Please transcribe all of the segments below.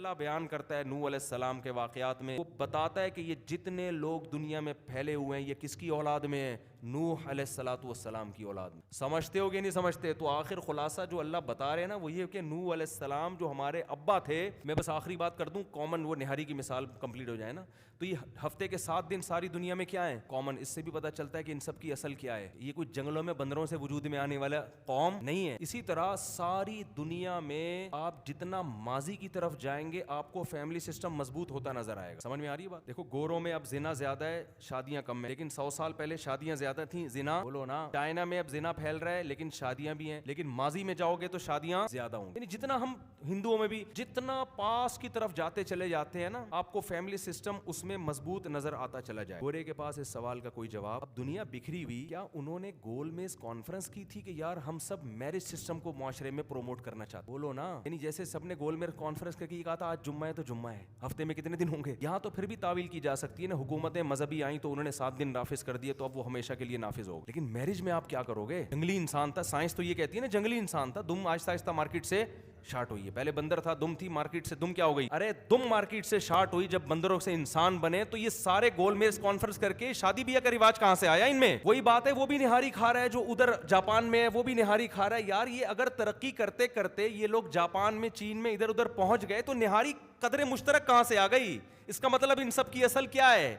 اللہ بیان کرتا ہے نوح علیہ السلام کے واقعات میں, وہ بتاتا ہے کہ یہ جتنے لوگ دنیا میں پھیلے ہوئے ہیں یہ کس کی اولاد میں ہیں؟ نوح علیہ السلام کی اولاد میں. سمجھتے ہو کہ نہیں سمجھتے؟ تو آخر خلاصہ جو اللہ بتا رہے ہیں نا وہ یہ کہ نوح علیہ السلام جو ہمارے ابا تھے. میں بس آخری بات کر دوں, کامن وہ نہاری کی مثال کمپلیٹ ہو جائے نا, تو یہ ہفتے کے 7 دن ساری دنیا میں کیا ہے کامن. اس سے بھی پتہ چلتا ہے کہ ان سب کی اصل کیا ہے. یہ کوئی جنگلوں میں بندروں سے وجود میں آنے والا قوم نہیں ہے. اسی طرح ساری دنیا میں آپ جتنا ماضی کی طرف جائیں گے آپ کو فیملی سسٹم مضبوط ہوتا نظر آئے گا. سمجھ میں آ رہی ہے بات؟ دیکھو گوروں میں اب زنا زیادہ ہے, شادیاں کم ہیں, لیکن 100 سال پہلے شادیاں زیادہ تھیں, زنا بولو نا. چائنا میں اب زنا پھیل رہا ہے لیکن شادیاں بھی ہیں, لیکن ماضی میں جاؤ گے تو شادیاں زیادہ ہوں. یعنی جتنا ہم ہندوؤں میں بھی جتنا پاس کی طرف جاتے چلے جاتے ہیں نا آپ کو فیملی سسٹم اس میں مضبوط نظر آتا چلا جائے. گورے کے پاس اس سوال کا کوئی جواب. اب دنیا بکھری ہوئی, کیا انہوں نے گول میز کانفرنس کی تھی کہ یار ہم سب میرج سسٹم کو معاشرے میں پروموٹ کرنا چاہتے؟ بولو نا. یعنی جیسے سب نے گول میز کانفرنس کر کے کہا تھا آج جمعہ ہے تو جمعہ ہے, ہفتے میں کتنے دن ہوں گے. یہاں تو پھر بھی تعویل کی جا سکتی ہے نا, حکومتیں مذہبی آئیں تو انہوں نے 7 دن نافذ کر دیے تو اب وہ ہمیشہ کے لیے نافذ ہوگا. لیکن میرج میں آپ کیا کرو گے؟ جنگلی انسان تھا, سائنس تو یہ کہتی ہے نا جنگلی انسان تھا, دم آہستہ آہستہ مارکیٹ سے شارٹ ہوئی ہے. پہلے بندر تھا, دم تھی, مارکیٹ سے دم کیا ہو گئی؟ ارے دم مارکیٹ سے شارٹ ہوئی. جب بندروں سے انسان بنے تو یہ سارے گول میز کانفرنس کر کے شادی بیاہ کا رواج کہاں سے آیا ان میں؟ وہی بات ہے, وہ بھی نہاری کھا رہا ہے جو ادھر جاپان میں ہے, وہ بھی نہاری کھا رہا ہے. یار یہ اگر ترقی کرتے کرتے یہ لوگ جاپان میں چین میں ادھر ادھر پہنچ گئے تو نہاری قدر مشترک کہاں سے آ گئی؟ اس کا مطلب ان سب کی اصل کیا ہے؟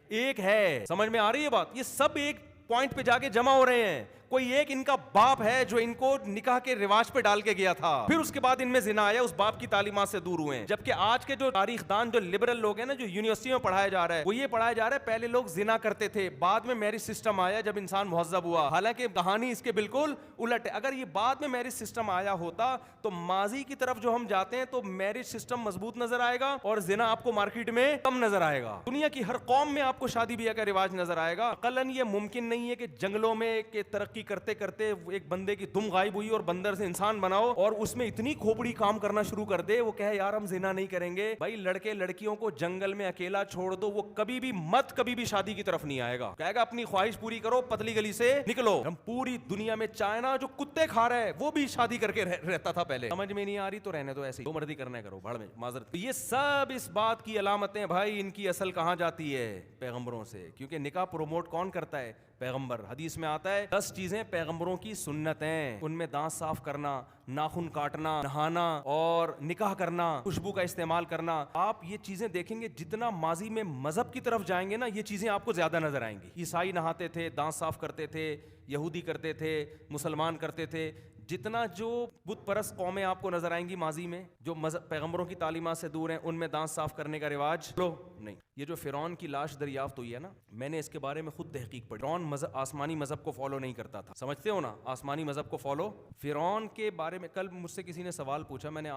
ایک ہے. سمجھ میں آ رہی ہے بات؟ یہ سب ایک پوائنٹ پہ جا کے جمع ہو رہے ہیں. کوئی ایک ان کا باپ ہے جو ان کو نکاح کے رواج پہ ڈال کے گیا تھا, پھر اس کے بعد ان میں زنا آیا, اس باپ کی تعلیمات سے دور ہوئے ہیں. جبکہ آج کے جو تاریخ دان جو لبرل لوگ ہیں نا, جو یونیورسٹیوں میں پڑھایا جا رہا ہے, وہ یہ پڑھایا جا رہا ہے پہلے لوگ زنا کرتے تھے, بعد میں میرج سسٹم آیا جب انسان مہذب ہوا. حالانکہ کہانی اس کے بالکل الٹ ہے. اگر یہ بعد میں میرج سسٹم آیا ہوتا تو ماضی کی طرف جو ہم جاتے ہیں تو میرج سسٹم مضبوط نظر آئے گا اور زنا آپ کو مارکیٹ میں کم نظر آئے گا. دنیا کی ہر قوم میں آپ کو شادی بیاہ کا رواج نظر آئے گا. عقلاً یہ ممکن نہیں ہے کہ جنگلوں میں کہ ترقی کرتے کرتے ایک بندے کی دم غائب ہوئی اور بندر سے انسان بناؤ اور اس میں اتنی کھوپڑی کام کرنا شروع کر دے, وہ کہے یار ہم زنا نہیں کریں گے. بھائی لڑکے لڑکیوں کو جنگل میں اکیلا چھوڑ دو, وہ کبھی بھی شادی کی طرف نہیں آئے گا. کہے گا اپنی خواہش پوری کرو, پتلی گلی سے نکلو. ہم پوری دنیا میں چائنا جو کتے کھا رہا ہے وہ بھی شادی کر کے رہتا تھا پہلے. سمجھ میں نہیں آ رہی تو رہنے دو, ایسی جو مرضی کرنا کرو, بھاڑ میں معذرت. یہ سب اس بات کی علامتیں بھائی ان کی اصل کہاں جاتی ہے؟ پیغمبروں سے. کیونکہ نکاح پروموٹ کون کرتا ہے؟ پیغمبر. حدیث میں آتا ہے 10 چیزیں پیغمبروں کی سنت ہیں, ان میں دانت صاف کرنا, ناخن کاٹنا, نہانا اور نکاح کرنا, خوشبو کا استعمال کرنا. آپ یہ چیزیں دیکھیں گے جتنا ماضی میں مذہب کی طرف جائیں گے نا یہ چیزیں آپ کو زیادہ نظر آئیں گی. عیسائی نہاتے تھے, دانت صاف کرتے تھے, یہودی کرتے تھے, مسلمان کرتے تھے. جتنا جو بت پرست قومیں آپ کو نظر آئیں گی ماضی میں جو پیغمبروں کی تعلیمات سے دور ہیں, ان میں دانت صاف کرنے کا رواج نہیں. یہ جو فرعون کی لاش دریافت ہوئی ہے نا, میں نے اس کے بارے میں خود تحقیق پڑھی. فرعون آسمانی مذہب کو فالو نہیں کرتا تھا, سمجھتے ہو نا, آسمانی مذہب کو فالو. فرعون کے بارے میں کل مجھ سے کسی نے سوال پوچھا, میں نے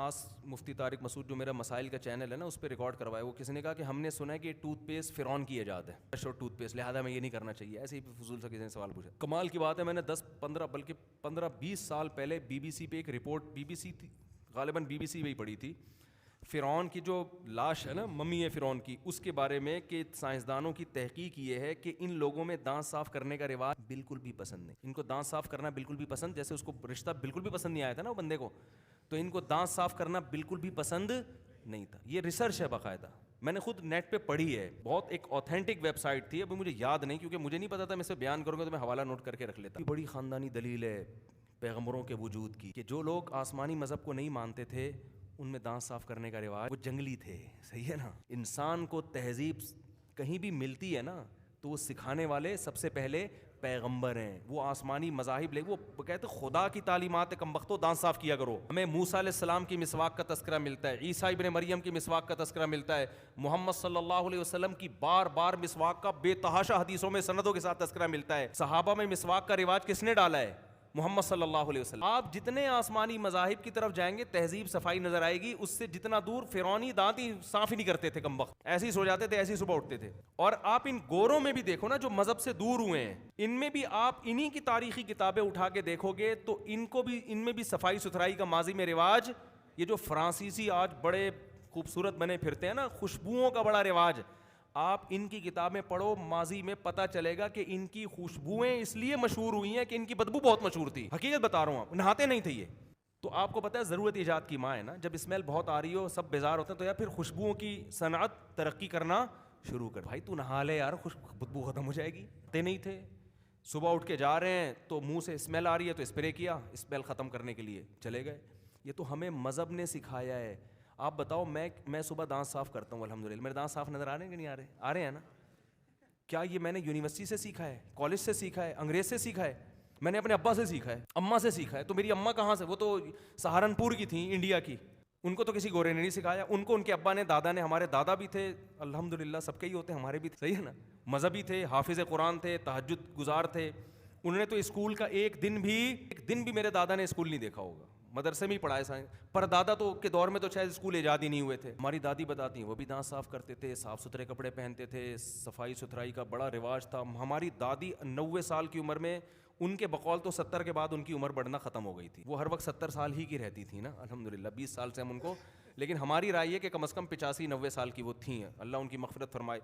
مفتی طارق مسعود جو میرا مسائل کا چینل ہے نا اس پہ ریکارڈ کروایا. وہ کسی نے کہا کہ ہم نے سنا ہے کہ ٹوتھ پیسٹ فرعون کی ایجاد ہے, ٹوتھ پیسٹ, لہٰذا میں یہ نہیں کرنا چاہیے. ایسے ہی فضول سے کسی نے سوال پوچھا. کمال کی بات ہے, میں نے 10-15 بلکہ 15-20 سال پہلے بی بی سی پہ ایک رپورٹ, بی بی سی تھی غالباً, بی بی سی میں ہی پڑھی تھی, فرعون کی جو لاش ہے نا, ممی ہے فرعون کی, اس کے بارے میں کہ سائنسدانوں کی تحقیق یہ ہے کہ ان لوگوں میں دانت صاف کرنے کا رواج بالکل بھی پسند نہیں. ان کو دانت صاف کرنا بالکل بھی پسند, جیسے اس کو رشتہ بالکل بھی پسند نہیں آیا تھا نا وہ بندے کو, تو ان کو دانت صاف کرنا بالکل بھی پسند نہیں تھا. یہ ریسرچ ہے باقاعدہ, میں نے خود نیٹ پہ پڑھی ہے, بہت ایک اوتھینٹک ویب سائٹ تھی. ابھی مجھے یاد نہیں کیونکہ مجھے نہیں پتا تھا, میں اسے بیان کروں گا تو میں حوالہ نوٹ کر کے رکھ لیتا. بڑی خاندانی دلیل ہے پیغمبروں کے وجود کی کہ جو لوگ آسمانی مذہب کو نہیں مانتے تھے ان میں دانت صاف کرنے کا رواج, وہ جنگلی تھے. صحیح ہے نا. انسان کو تہذیب کہیں بھی ملتی ہے نا تو وہ سکھانے والے سب سے پہلے پیغمبر ہیں. وہ آسمانی مذاہب لے, وہ کہتے خدا کی تعلیمات کم بختو, دانت صاف کیا کرو. ہمیں موسیٰ علیہ السلام کی مسواک کا تذکرہ ملتا ہے, عیسیٰ ابن مریم کی مسواک کا تذکرہ ملتا ہے, محمد صلی اللہ علیہ وسلم کی بار بار مسواک کا بے تحاشا حدیثوں میں سندوں کے ساتھ تذکرہ ملتا ہے. صحابہ میں مسواک کا رواج کس نے ڈالا ہے؟ محمد صلی اللہ علیہ وسلم. آپ جتنے آسمانی مذاہب کی طرف جائیں گے تہذیب صفائی نظر آئے گی, اس سے جتنا دور فرعونی دانت ہی صاف ہی نہیں کرتے تھے کم وقت, ایسے ہی سو جاتے تھے, ایسے ہی صبح اٹھتے تھے. اور آپ ان گوروں میں بھی دیکھو نا جو مذہب سے دور ہوئے ہیں, ان میں بھی آپ انہی کی تاریخی کتابیں اٹھا کے دیکھو گے تو ان میں بھی صفائی ستھرائی کا ماضی میں رواج. یہ جو فرانسیسی آج بڑے خوبصورت بنے پھرتے ہیں نا, خوشبوؤں کا بڑا رواج, آپ ان کی کتابیں پڑھو, ماضی میں پتہ چلے گا کہ ان کی خوشبوئیں اس لیے مشہور ہوئی ہیں کہ ان کی بدبو بہت مشہور تھی. حقیقت بتا رہا ہوں, آپ نہاتے نہیں تھے, یہ تو آپ کو پتہ ہے ضرورت ایجاد کی ماں ہے نا. جب اسمیل بہت آ رہی ہو, سب بیزار ہوتے ہیں, تو یا پھر خوشبوؤں کی صنعت ترقی کرنا شروع کر. بھائی تو نہا لے یار, بدبو ختم ہو جائے گی. تے نہیں تھے, صبح اٹھ کے جا رہے ہیں تو منہ سے اسمیل آ رہی ہے تو اسپرے کیا, اسمیل ختم کرنے کے لیے چلے گئے. یہ تو ہمیں مذہب نے سکھایا ہے. آپ بتاؤ, میں صبح دانت صاف کرتا ہوں الحمدللہ, میرے دانت صاف نظر آ رہے ہیں کہ نہیں آ رہے؟ آ رہے ہیں نا. کیا یہ میں نے یونیورسٹی سے سیکھا ہے, کالج سے سیکھا ہے, انگریز سے سیکھا ہے؟ میں نے اپنے ابا سے سیکھا ہے, اماں سے سیکھا ہے. تو میری اماں کہاں سے, وہ تو سہارنپور کی تھیں, انڈیا کی. ان کو تو کسی گورے نے نہیں سکھایا, ان کو ان کے ابا نے, دادا نے, ہمارے دادا بھی تھے الحمدللہ, سب کے ہی ہوتے ہیں, ہمارے بھی صحیح ہے نا, مذہبی تھے, حافظ قرآن تھے, تہجد گزار تھے. انہوں نے تو اسکول کا ایک دن بھی میرے دادا نے اسکول نہیں دیکھا ہوگا, مدرسے میں ہی پڑھائے سائیں. پر دادا تو کے دور میں تو شاید اسکول ایجاد ہی نہیں ہوئے تھے. ہماری دادی بتاتی ہیں وہ بھی دانت صاف کرتے تھے, صاف ستھرے کپڑے پہنتے تھے, صفائی ستھرائی کا بڑا رواج تھا. ہماری دادی 90 سال کی عمر میں, ان کے بقول تو 70 کے بعد ان کی عمر بڑھنا ختم ہو گئی تھی. وہ ہر وقت 70 سال ہی کی رہتی تھی نا الحمدللہ, 20 سال سے ہم ان کو, لیکن ہماری رائے ہے کہ کم از کم 85-90 سال کی وہ تھیں, اللہ ان کی مغفرت فرمائے.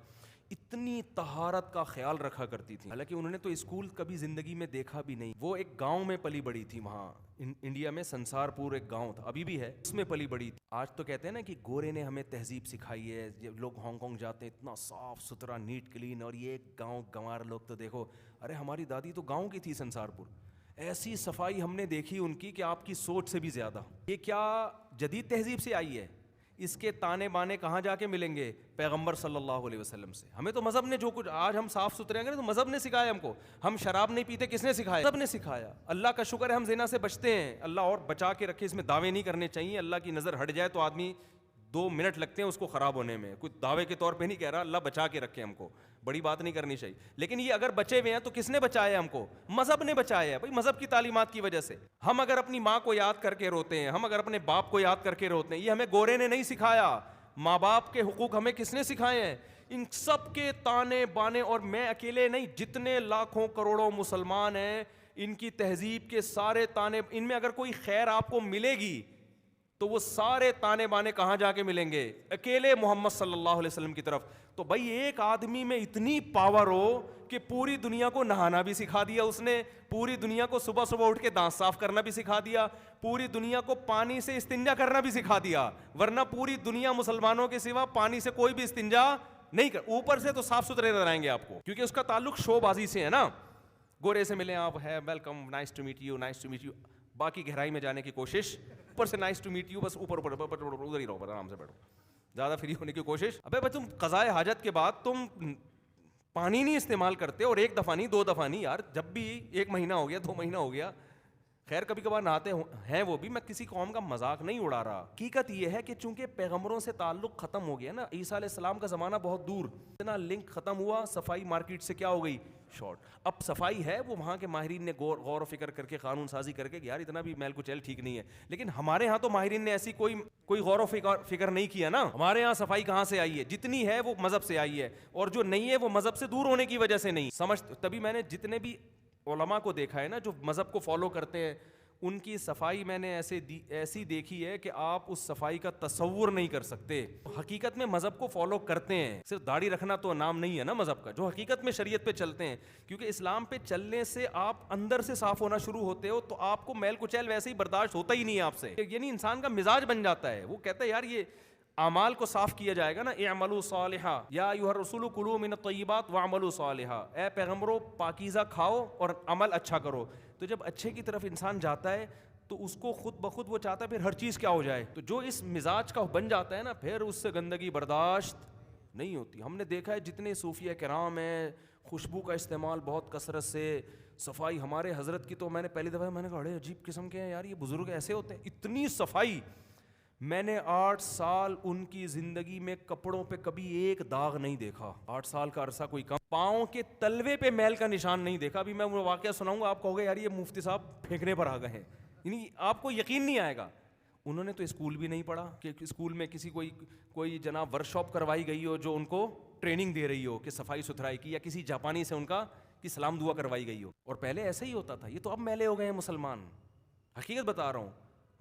اتنی طہارت کا خیال رکھا کرتی تھی, حالانکہ انہوں نے تو اسکول کبھی زندگی میں دیکھا بھی نہیں. وہ ایک گاؤں میں پلی بڑی تھی, وہاں انڈیا میں سنسارپور ایک گاؤں تھا, ابھی بھی ہے, اس میں پلی بڑی تھی. آج تو کہتے ہیں نا کہ گورے نے ہمیں تہذیب سکھائی ہے, لوگ ہانگ کانگ جاتے ہیں اتنا صاف ستھرا نیٹ کلین, اور یہ گاؤں گنوار لوگ تو دیکھو. ارے ہماری دادی تو گاؤں کی تھی سنسارپور, ایسی صفائی ہم نے دیکھی ان کی کہ آپ کی سوچ سے بھی زیادہ. یہ کیا جدید تہذیب سے آئی ہے؟ اس کے تانے بانے کہاں جا کے ملیں گے؟ پیغمبر صلی اللہ علیہ وسلم سے. ہمیں تو مذہب نے جو کچھ, آج ہم صاف ستھرے ہیں تو مذہب نے سکھایا ہم کو. ہم شراب نہیں پیتے, کس نے سکھایا؟ مذہب نے سکھایا. اللہ کا شکر ہے ہم زنا سے بچتے ہیں, اللہ اور بچا کے رکھے. اس میں دعوے نہیں کرنے چاہیے, اللہ کی نظر ہٹ جائے تو آدمی 2 منٹ لگتے ہیں اس کو خراب ہونے میں. کوئی دعوے کے طور پہ نہیں کہہ رہا, اللہ بچا کے رکھے ہم کو, بڑی بات نہیں کرنی چاہیے. لیکن یہ اگر بچے ہوئے ہیں تو کس نے بچایا ہم کو؟ مذہب نے بچایا ہے بھائی, مذہب کی تعلیمات کی وجہ سے. ہم اگر اپنی ماں کو یاد کر کے روتے ہیں, ہم اگر اپنے باپ کو یاد کر کے روتے ہیں, یہ ہمیں گورے نے نہیں سکھایا. ماں باپ کے حقوق ہمیں کس نے سکھائے ہیں؟ ان سب کے تانے بانے. اور میں اکیلے نہیں, جتنے لاکھوں کروڑوں مسلمان ہیں, ان کی تہذیب کے سارے تانے, ان میں اگر کوئی خیر آپ کو ملے گی تو وہ سارے تانے بانے کہاں جا کے ملیں گے؟ اکیلے محمد صلی اللہ علیہ وسلم کی طرف. تو بھائی ایک آدمی میں اتنی پاور ہو کہ پوری دنیا کو نہانا بھی سکھا دیا اس نے, پوری دنیا کو صبح صبح اٹھ کے دانت صاف کرنا بھی سکھا دیا, پوری دنیا کو پانی سے استنجا کرنا بھی سکھا دیا. ورنہ پوری دنیا مسلمانوں کے سوا پانی سے کوئی بھی استنجا نہیں کر. اوپر سے تو صاف ستھرے نظر آئیں گے آپ کو, کیونکہ اس کا تعلق شو بازی سے ہے نا. گورے سے ملیں آپ, ہے welcome, nice to meet you, nice to meet you, باقی گہرائی میں جانے کی کوشش, اوپر سے نائس ٹو میٹ یو, بس اوپر ادھر ہی رہو, آرام سے بیٹھو, زیادہ فری ہونے کی کوشش. ابے بھائی تم قضائے حاجت کے بعد تم پانی نہیں استعمال کرتے, اور 1 دفعہ نہیں 2 دفعہ نہیں یار, جب بھی 1 مہینہ ہو گیا 2 مہینہ ہو گیا, خیر کبھی کبھار نہاتے ہیں وہ بھی. میں کسی قوم کا مذاق نہیں اڑا رہا. حقیقت یہ ہے کہ چونکہ پیغمبروں سے تعلق ختم ہو گیا نا, عیسیٰ علیہ السلام کا زمانہ بہت دور, اتنا لنک ختم ہوا, صفائی مارکیٹ سے کیا ہو گئی, شارٹ. اب صفائی ہے, وہ وہاں کے ماہرین نے غور و فکر کر کے قانون سازی کر کے یار اتنا بھی میل کچیل ٹھیک نہیں ہے. لیکن ہمارے ہاں تو ماہرین نے ایسی کوئی غور و فکر نہیں کیا نا. ہمارے ہاں صفائی کہاں سے آئی ہے؟ جتنی ہے وہ مذہب سے آئی ہے, اور جو نہیں ہے وہ مذہب سے دور ہونے کی وجہ سے نہیں سمجھ. تبھی میں نے جتنے بھی علماء کو دیکھا ہے نا جو مذہب کو فالو کرتے ہیں, ان کی صفائی میں نے ایسی دیکھی ہے کہ آپ اس صفائی کا تصور نہیں کر سکتے. حقیقت میں مذہب کو فالو کرتے ہیں, صرف داڑھی رکھنا تو نام نہیں ہے نا مذہب کا, جو حقیقت میں شریعت پہ چلتے ہیں. کیونکہ اسلام پہ چلنے سے آپ اندر سے صاف ہونا شروع ہوتے ہو, تو آپ کو میل کچیل ویسے ہی برداشت ہوتا ہی نہیں ہے آپ سے, یعنی انسان کا مزاج بن جاتا ہے. وہ کہتا ہے یار یہ اعمال کو صاف کیا جائے گا نا, اعملوا صالحا یا ایھا الرسول کلوا من الطیبات واعملوا صالحا, اے پیغمبروں پاکیزہ کھاؤ اور عمل اچھا کرو. تو جب اچھے کی طرف انسان جاتا ہے تو اس کو خود بخود وہ چاہتا ہے پھر ہر چیز کیا ہو جائے. تو جو اس مزاج کا بن جاتا ہے نا, پھر اس سے گندگی برداشت نہیں ہوتی. ہم نے دیکھا ہے جتنے صوفیہ کرام ہیں, خوشبو کا استعمال بہت کثرت سے, صفائی. ہمارے حضرت کی تو میں نے پہلی دفعہ میں نے کہا بڑے عجیب قسم کے ہیں یار, یہ بزرگ ایسے ہوتے ہیں, اتنی صفائی. میں نے 8 سال ان کی زندگی میں کپڑوں پہ کبھی ایک داغ نہیں دیکھا. 8 سال کا عرصہ کوئی کم. پاؤں کے تلوے پہ میل کا نشان نہیں دیکھا. ابھی میں وہ واقعہ سناؤں گا, آپ کہو گے یار یہ مفتی صاحب پھینکنے پر آ گئے ہیں, یعنی آپ کو یقین نہیں آئے گا. انہوں نے تو اسکول بھی نہیں پڑھا کہ اسکول میں کسی کوئی جناب ورک شاپ کروائی گئی ہو جو ان کو ٹریننگ دے رہی ہو کہ صفائی ستھرائی کی, یا کسی جاپانی سے ان کا کی سلام دعا کروائی گئی ہو. اور پہلے ایسا ہی ہوتا تھا. یہ تو اب میلے ہو گئے ہیں مسلمان, حقیقت بتا رہا ہوں.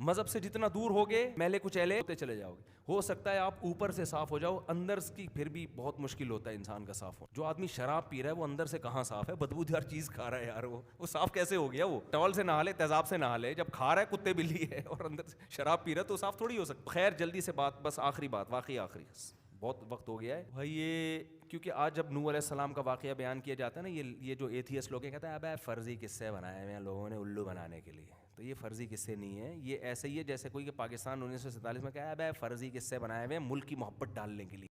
مذہب سے جتنا دور ہوگے میلے کچیلے ہوتے چلے جاؤ گے. ہو سکتا ہے آپ اوپر سے صاف ہو جاؤ, اندر کی پھر بھی بہت مشکل ہوتا ہے انسان کا صاف ہو. جو آدمی شراب پی رہا ہے وہ اندر سے کہاں صاف ہے, بدبودار چیز کھا رہا ہے یار, وہ صاف کیسے ہو گیا؟ وہ ٹاول سے نہا لے, تیزاب سے نہا لے, جب کھا رہا ہے کتے بلی ہے اور اندر سے شراب پی رہا ہے تو صاف تھوڑی ہو سکتا. خیر جلدی سے بات, بس آخری بات, واقعی آخری, بہت وقت ہو گیا ہے بھائی. یہ کیونکہ آج جب نوح علیہ السلام کا واقعہ بیان کیا جاتا ہے نا, یہ جو ایتھیسٹ لوگ ہیں کہتے ہیں اب فرضی قصے بنائے ہوئے ہیں لوگوں نے الو بنانے کے لیے. تو یہ فرضی قصے نہیں ہیں, یہ ایسے ہی ہے جیسے کوئی کہ پاکستان 1947 میں کہا ہے اب فرضی قصے بنائے ہوئے ہیں ملک کی محبت ڈالنے کے لیے.